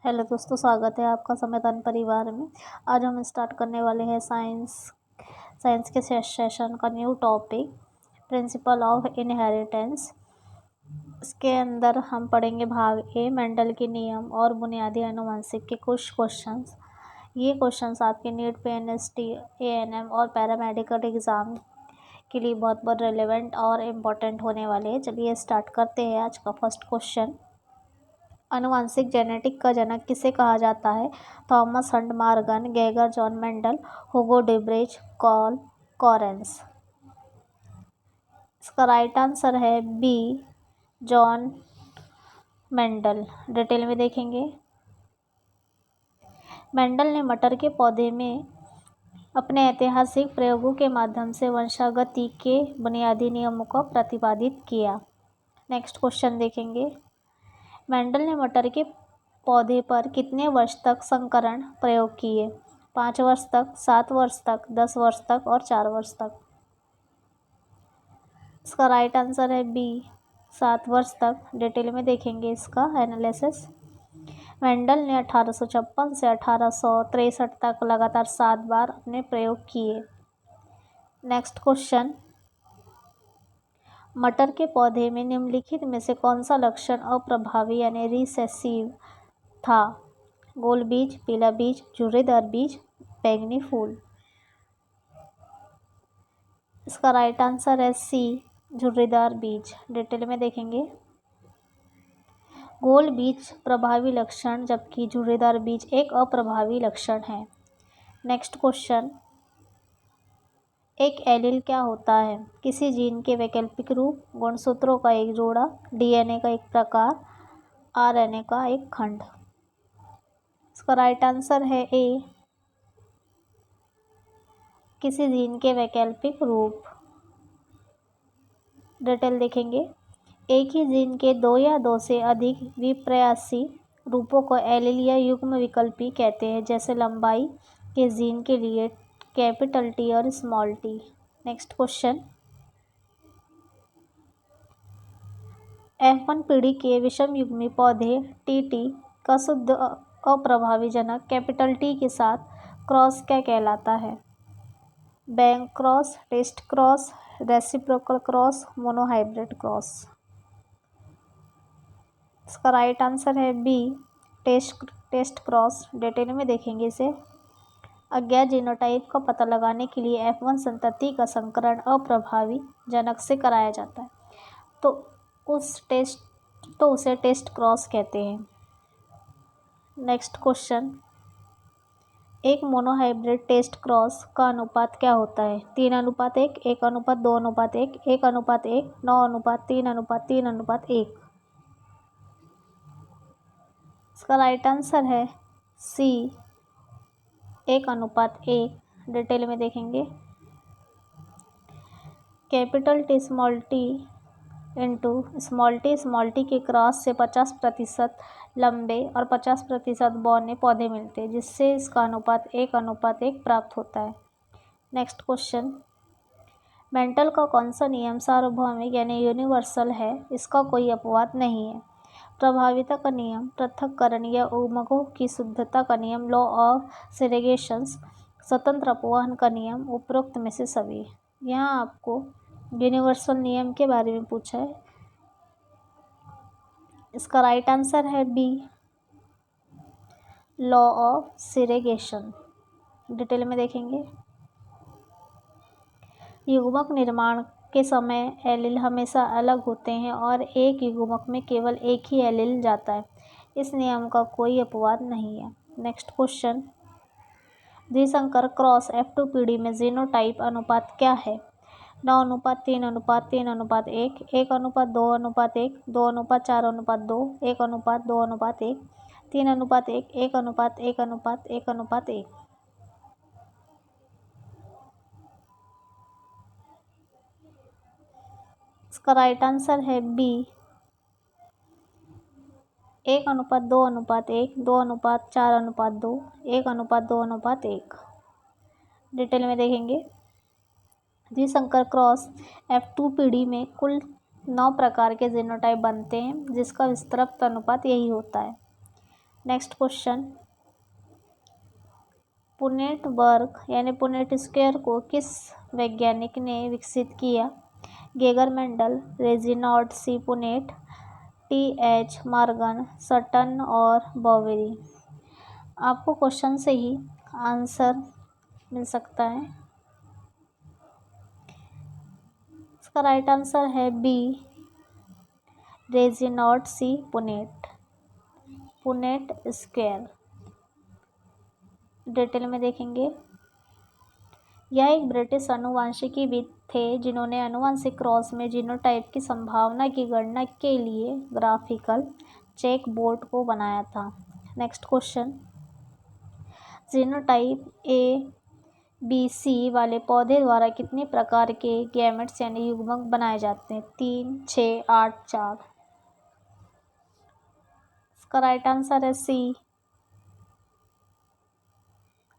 Hello दोस्तों, स्वागत है आपका संविधान परिवार में। आज हम स्टार्ट करने वाले हैं साइंस के सेशन का new topic, principle of inheritance. इसके अंदर हम पढ़ेंगे भाग ए, मेंडल के नियम और बुनियादी आनुवंशिक के कुछ क्वेश्चंस। ये क्वेश्चंस आपके नीट PNST, ANM और पैरामेडिकल एग्ज़ाम के लिए बहुत बहुत रेलेवेंट और इम्पोर्टेंट होने वाले हैं। चलिए स्टार्ट करते हैं। आज का फर्स्ट क्वेश्चन, आनुवंशिक जेनेटिक का जनक किसे कहा जाता है? थॉमस हंट मॉर्गन, गेगर, John Mendel, Hugo de Vries, Carl Correns. इसका राइट आंसर है बी, जॉन मेंडल। डिटेल में देखेंगे। मेंडल ने मटर के पौधे में अपने ऐतिहासिक प्रयोगों के माध्यम से वंशागति के बुनियादी नियमों को प्रतिपादित किया। नेक्स्ट क्वेश्चन देखेंगे। मेंडल ने मटर के पौधे पर कितने वर्ष तक संकरण प्रयोग किए? 5 वर्ष तक, 7 वर्ष तक, 10 वर्ष तक और 4 वर्ष तक। इसका राइट आंसर है बी, 7 वर्ष तक। डिटेल में देखेंगे इसका एनालिसिस। मेंडल ने 1856 से 1863 तक लगातार 7 बार अपने प्रयोग किए। नेक्स्ट क्वेश्चन, मटर के पौधे में निम्नलिखित में से कौन सा लक्षण अप्रभावी यानी रिसेसिव था? गोल बीज, पीला बीज, झुर्रीदार बीज, बैंगनी फूल। इसका राइट आंसर है सी, झुर्रीदार बीज। डिटेल में देखेंगे। गोल बीज प्रभावी लक्षण जबकि झुर्रीदार बीज एक अप्रभावी लक्षण है। नेक्स्ट क्वेश्चन, एक एलील क्या होता है? किसी जीन के वैकल्पिक रूप, गुणसूत्रों का एक जोड़ा, DNA का एक प्रकार, RNA का एक खंड। इसका राइट आंसर है ए, किसी जीन के वैकल्पिक रूप। डिटेल देखेंगे। एक ही जीन के 2 या 2 से अधिक विपर्यासी रूपों को एलील या युग्म विकल्पी कहते हैं, जैसे लंबाई के जीन के लिए कैपिटल T और small t। Next question, F1 पीढ़ी के विषम युग्मी पौधे TT का शुद्ध अप्रभावी जनक कैपिटल T के साथ क्रॉस क्या कहलाता है? Back cross, test cross, reciprocal cross, monohybrid cross. इसका राइट आंसर है बी, टेस्ट क्रॉस। डिटेल में देखेंगे इसे। अज्ञात जीनोटाइप का पता लगाने के लिए F1 संतति का संकरण अप्रभावी जनक से कराया जाता है, तो उसे टेस्ट क्रॉस कहते हैं। नेक्स्ट क्वेश्चन, एक मोनोहाइब्रिड टेस्ट क्रॉस का अनुपात क्या होता है? 3:1, 1:2:1, 1:1, 9:3:3:1। इसका राइट आंसर है सी, 1:1। डिटेल में देखेंगे। Capital T small t into small T के क्रॉस से 50% लंबे और 50% बौने पौधे मिलते हैं, जिससे इसका अनुपात 1:1 प्राप्त होता है। नेक्स्ट क्वेश्चन, मेंडल का कौन सा नियम सार्वभौमिक यानी यूनिवर्सल है? इसका कोई अपवाद नहीं है। प्रभाविता का नियम, पृथक्करण या उद्गमों की शुद्धता का नियम, लॉ ऑफ सेग्रेगेशंस, स्वतंत्र अपवहन का नियम, उपरोक्त में से सभी। यहाँ आपको यूनिवर्सल नियम के बारे में पूछा है। इसका राइट आंसर है B, law of segregation. Detail में देखेंगे। युग्मक निर्माण के समय एलील हमेशा अलग होते हैं और एक युग्मक में केवल एक ही एलील जाता है। इस नियम का कोई अपवाद नहीं है। नेक्स्ट क्वेश्चन, द्विसंकर क्रॉस F2 पीढ़ी में जीनोटाइप अनुपात क्या है? 9:3:3:1, 1:2:1, 2:4:2, 1:2:1, 3:1, 1:1:1:1। इसका राइट आंसर है बी, 1:2:1, 2:4:2, 1:2:1। डिटेल में देखेंगे। द्विसंकर क्रॉस F2 पीढ़ी में कुल 9 प्रकार के जीनोटाइप बनते हैं, जिसका विस्तृत अनुपात यही होता है। नेक्स्ट क्वेश्चन, पुनेट वर्ग यानी पुनेट स्क्वायर को किस वैज्ञानिक ने विकसित किया? Gregor Mendel, Reginald C Punnett, T H. Morgan, Sutton और बॉवेरी। आपको क्वेश्चन से ही आंसर मिल सकता है। इसका राइट आंसर है B, Reginald C Punnett, Punnett square. Detail में देखेंगे, यह एक ब्रिटिश आनुवंशिकीविद थे जिन्होंने आनुवंशिक क्रॉस में जीनोटाइप की संभावना की गणना के लिए ग्राफिकल चेक बोर्ड को बनाया था। Next question, genotype A B C वाले पौधे द्वारा कितने प्रकार के गैमेट्स यानी युग्मक बनाए जाते हैं? 3, 6, 8, 4। इसका राइट आंसर है सी,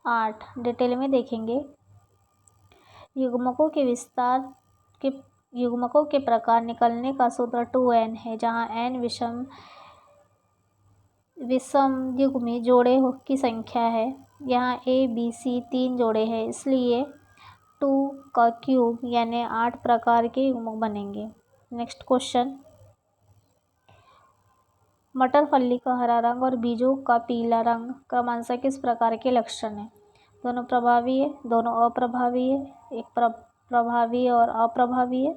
8। डिटेल में देखेंगे, युग्मकों के विस्तार के युग्मकों के प्रकार निकलने का सूत्र 2n है, जहां n विषम युग्मी जोड़े की संख्या है। यहाँ a b c 3 जोड़े हैं, इसलिए 2 का क्यूब यानी 8 प्रकार के युग्मक बनेंगे। नेक्स्ट क्वेश्चन, मटर फली का हरा रंग और बीजों का पीला रंग क्रमशः किस प्रकार के लक्षण हैं? दोनों प्रभावी है, दोनों अप्रभावी है, एक प्रभावी और अप्रभावी है,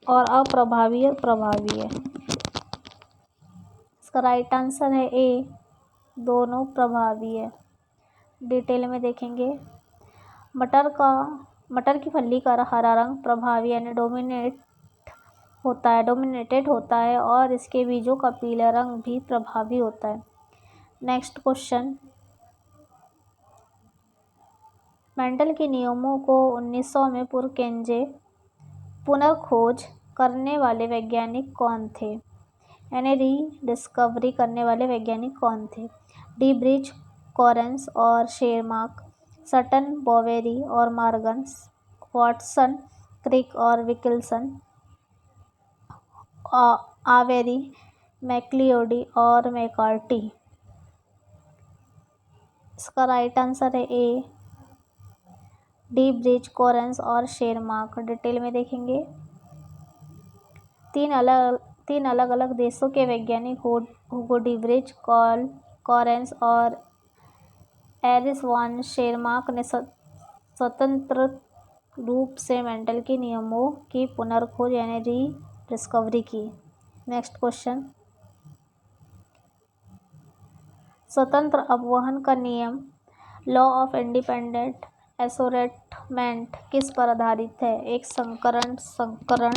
और अप्रभावी और प्रभावी है। इसका राइट आंसर है ए, दोनों प्रभावी है। डिटेल में देखेंगे, मटर की फली का हरा रंग प्रभावी यानी डोमिनेटेड होता है और इसके बीजों का पीला रंग भी प्रभावी होता है। नेक्स्ट क्वेश्चन, मेंडल के नियमों को 1900 में पुनर्खोज करने वाले वैज्ञानिक कौन थे? यानी रीडिस्कवरी करने वाले वैज्ञानिक कौन थे? डी ब्रिज, कॉरेंस और शेरमार्क, सटन, बॉवेरी और मॉर्गन, वाटसन, क्रिक और विल्किंसन, आवेरी, मैक्लिओडी और मैकार्टी। इसका राइट आंसर है ए, डी ब्रिज, कॉरेंस और शेरमार्क। डिटेल में देखेंगे, तीन अलग अलग देशों के वैज्ञानिक हुगो डी ब्रिज, कॉरेंस और एरिस वान शेरमार्क ने स्वतंत्र रूप से मेंडल के नियमों की पुनर्खोज यानी रीडिस्कवरी की। नेक्स्ट क्वेश्चन, स्वतंत्र अपवहन का नियम लॉ ऑफ इंडिपेंडेंट एसोर्टमेंट किस पर आधारित है? एक संकर संकरण,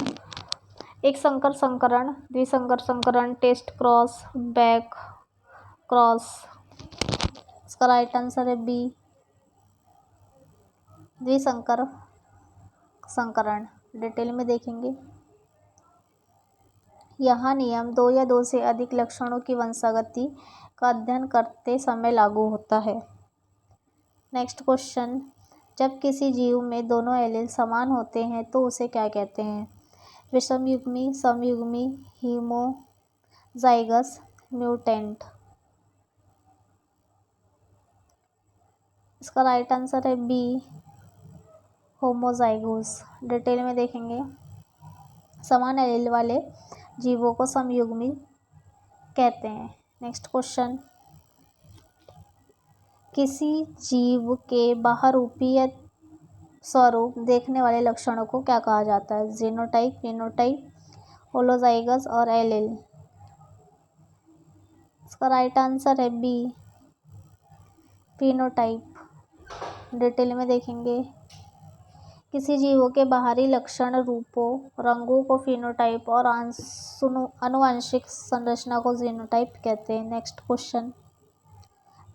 द्विसंकर संकरण, टेस्ट क्रॉस, बैक क्रॉस। इसका राइट आंसर है बी, द्विसंकर संकरण। डिटेल में देखेंगे, यह नियम 2 या 2 से अधिक लक्षणों की वंशागति का अध्ययन करते समय लागू होता है। नेक्स्ट क्वेश्चन, जब किसी जीव में दोनों एलील समान होते हैं तो उसे क्या कहते हैं? विषमयुग्मी, समयुग्मी, होमोजाइगस, म्यूटेंट। इसका राइट आंसर है बी, होमोजाइगोस। डिटेल में देखेंगे, समान एलील वाले जीवों को समयुग्मी कहते हैं। नेक्स्ट क्वेश्चन, किसी जीव के बाहरूपी या स्वरूप देखने वाले लक्षणों को क्या कहा जाता है? जीनोटाइप, फिनोटाइप, होलोजाइगस और एलील। इसका राइट आंसर है बी, फिनोटाइप। डिटेल में देखेंगे, किसी जीवों के बाहरी लक्षण रूपों, रंगों को फिनोटाइप और आनुवंशिक संरचना को जीनोटाइप कहते हैं। नेक्स्ट क्वेश्चन,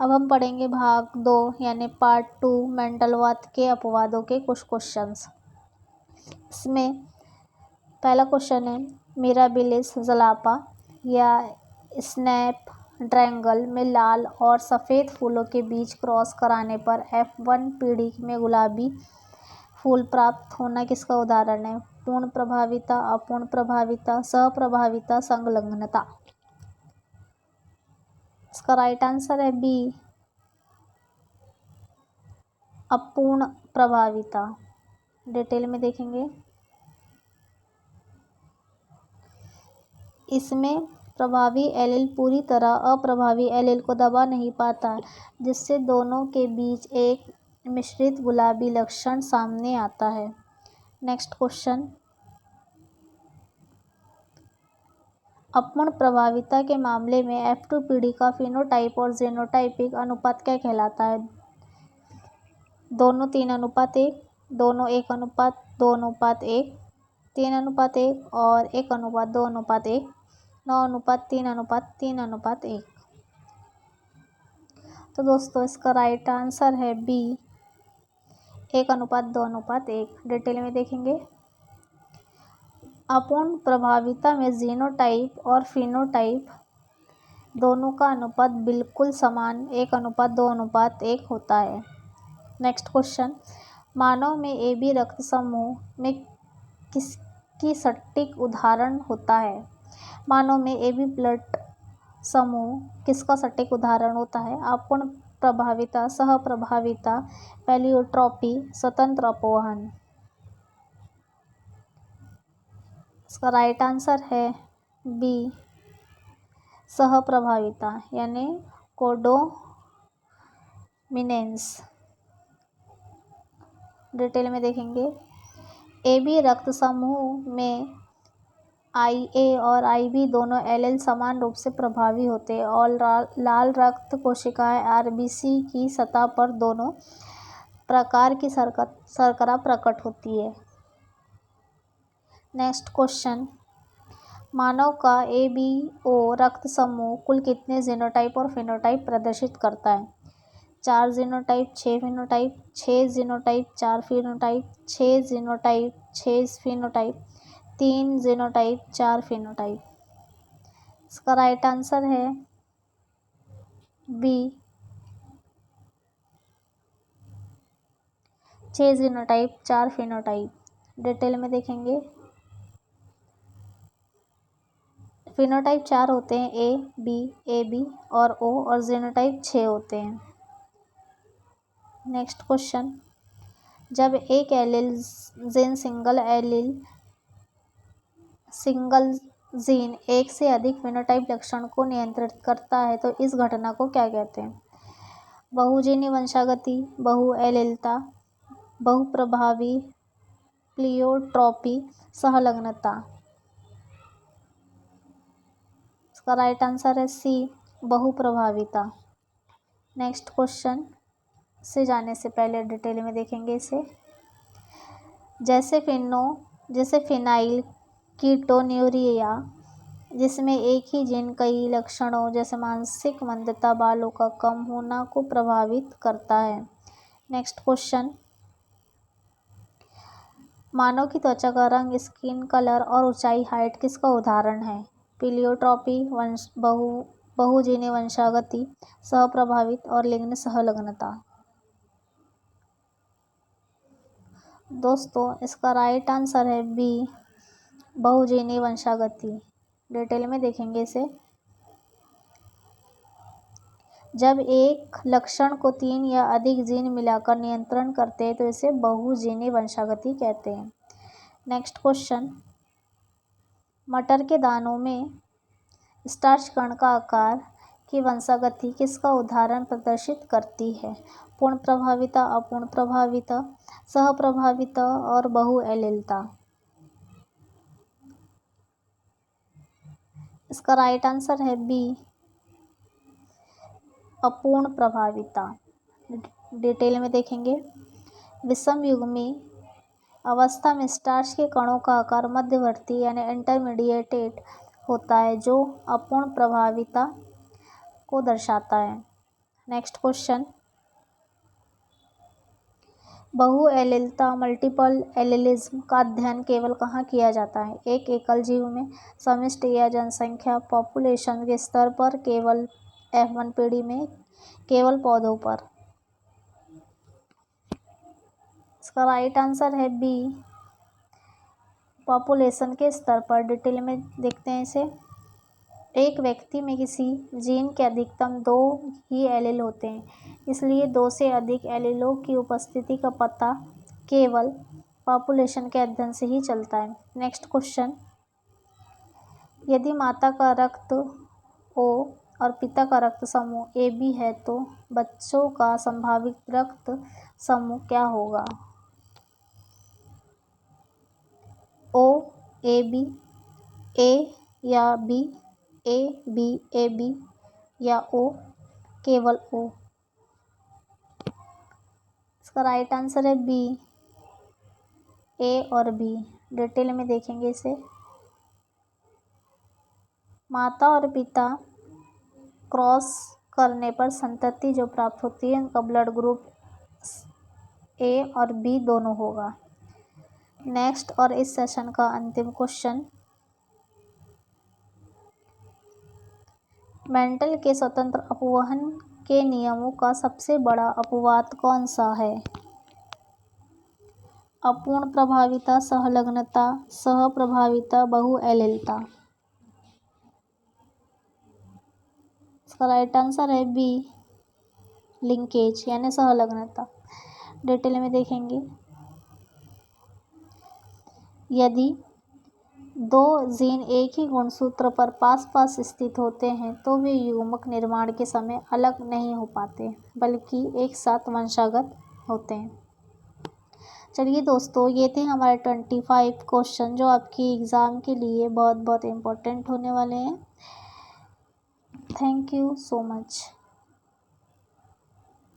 अब हम पढ़ेंगे भाग 2 यानी पार्ट 2 मेंडलवाद के अपवादों के कुछ क्वेश्चंस। इसमें पहला क्वेश्चन है, मिराबिलिस जलापा या स्नैपड्रैगन में लाल और सफ़ेद फूलों के बीच क्रॉस कराने पर F1 पीढ़ी में गुलाबी फूल प्राप्त होना किसका उदाहरण है? पूर्ण प्रभाविता, अपूर्ण प्रभाविता, सहप्रभाविता, संलग्नता। इसका राइट आंसर है बी, अपूर्ण प्रभाविता। डिटेल में देखेंगे, इसमें प्रभावी एलील पूरी तरह अप्रभावी एलील को दबा नहीं पाता, जिससे दोनों के बीच एक मिश्रित गुलाबी लक्षण सामने आता है। नेक्स्ट क्वेश्चन, अपूर्ण प्रभाविता के मामले में F2 पीढ़ी का फिनोटाइप और जीनोटाइपिक अनुपात क्या कहलाता है? दोनों 3:1, दोनों 1:2:1, 3:1 और 1:2:1, 9:3:3:1। तो दोस्तों इसका राइट आंसर है बी, 1:2:1। डिटेल में देखेंगे, अपूर्ण प्रभाविता में जीनोटाइप और फिनोटाइप दोनों का अनुपात बिल्कुल समान 1:2:1 होता है। नेक्स्ट क्वेश्चन, मानव में AB रक्त समूह में किसकी सटीक उदाहरण होता है? मानव में AB ब्लड समूह किसका सटीक उदाहरण होता है? अपूर्ण प्रभाविता, सहप्रभाविता, पैलियोट्रॉपी, स्वतंत्र अपवहन। इसका राइट आंसर है बी, सहप्रभाविता यानी कोडोमिनेंस। डिटेल में देखेंगे, AB रक्त समूह में IA और IB दोनों एलील समान रूप से प्रभावी होते हैं और लाल रक्त कोशिकाएं RBC की सतह पर दोनों प्रकार की शर्करा प्रकट होती है। नेक्स्ट क्वेश्चन, मानव का ABO रक्त समूह कुल कितने जीनोटाइप और फिनोटाइप प्रदर्शित करता है? 4 genotype, 6 phenotype, 6 genotype, 4 phenotype, 6 genotype, 6 phenotype, 3 genotype, 4 phenotype. इसका राइट आंसर है बी, 6 जीनोटाइप, 4 फिनोटाइप। डिटेल में देखेंगे, फिनोटाइप 4 होते हैं, A, B, AB और O, और जीनोटाइप 6 होते हैं। नेक्स्ट क्वेश्चन, जब एक एलील जीन सिंगल जीन एक से अधिक फिनोटाइप लक्षण को नियंत्रित करता है तो इस घटना को क्या कहते हैं? बहुजीनी वंशागति, बहुएलीलता, बहुप्रभावी, प्लियोट्रॉपी, सहलग्नता। इसका राइट आंसर है सी, बहुप्रभाविता। नेक्स्ट क्वेश्चन से जाने से पहले डिटेल में देखेंगे इसे। जैसे फिनाइल कीटोन्यूरिया, जिसमें एक ही जीन कई लक्षणों जैसे मानसिक मंदता, बालों का कम होना को प्रभावित करता है। नेक्स्ट क्वेश्चन, मानव की त्वचा का रंग, स्किन कलर और ऊंचाई, हाइट किसका उदाहरण है? प्लियोट्रॉपी, बहुजीनी वंशागति, सहप्रभावित और लिंग सहलग्नता। दोस्तों इसका राइट आंसर है बी, बहुजीनी वंशागति। डिटेल में देखेंगे इसे। जब एक लक्षण को 3 या अधिक जीन मिलाकर नियंत्रण करते हैं तो इसे बहुजीनी वंशागति कहते हैं। नेक्स्ट क्वेश्चन, मटर के दानों में स्टार्च कण का आकार की वंशागति किसका उदाहरण प्रदर्शित करती है? पूर्ण प्रभाविता, अपूर्ण प्रभाविता, सहप्रभाविता और बहुएलीलता। इसका राइट आंसर है बी, अपूर्ण प्रभाविता। डिटेल में देखेंगे, विषम युग्मी अवस्था में स्टार्च के कणों का आकार मध्यवर्ती यानी इंटरमीडिएटेड होता है, जो अपूर्ण प्रभाविता को दर्शाता है। नेक्स्ट क्वेश्चन, बहुएलीलता, मल्टीपल एलीलिज्म का अध्ययन केवल कहाँ किया जाता है? एक एकल जीव में, समष्टि या जनसंख्या पॉपुलेशन के स्तर पर, केवल F1 पीढ़ी में, केवल पौधों पर। इसका राइट आंसर है बी, पॉपुलेशन के स्तर पर। डिटेल में देखते हैं इसे। एक व्यक्ति में किसी जीन के अधिकतम 2 ही एलील होते हैं, इसलिए 2 से अधिक एलीलों की उपस्थिति का पता केवल पॉपुलेशन के अध्ययन से ही चलता है। नेक्स्ट क्वेश्चन, यदि माता का रक्त O और पिता का रक्त समूह AB है तो बच्चों का संभावित रक्त समूह क्या होगा? O AB, A या B, A B AB या O, केवल O। इसका राइट आंसर है B, A और B। डिटेल में देखेंगे इसे। माता और पिता क्रॉस करने पर संतति जो प्राप्त होती है उनका ब्लड ग्रुप A और B दोनों होगा। नेक्स्ट और इस सेशन का अंतिम क्वेश्चन, मेंडल के स्वतंत्र अपवहन के नियमों का सबसे बड़ा अपवाद कौन सा है? अपूर्ण प्रभाविता, सहलग्नता, सहप्रभाविता, बहुएलिलता। इसका राइट आंसर है बी, लिंकेज यानी सहलग्नता। डिटेल में देखेंगे, यदि 2 जीन एक ही गुणसूत्र पर पास पास स्थित होते हैं तो वे युग्मक निर्माण के समय अलग नहीं हो पाते बल्कि एक साथ वंशागत होते हैं। चलिए दोस्तों, ये थे हमारे 25 क्वेश्चन जो आपकी एग्ज़ाम के लिए बहुत बहुत इम्पोर्टेंट होने वाले हैं। Thank you so much.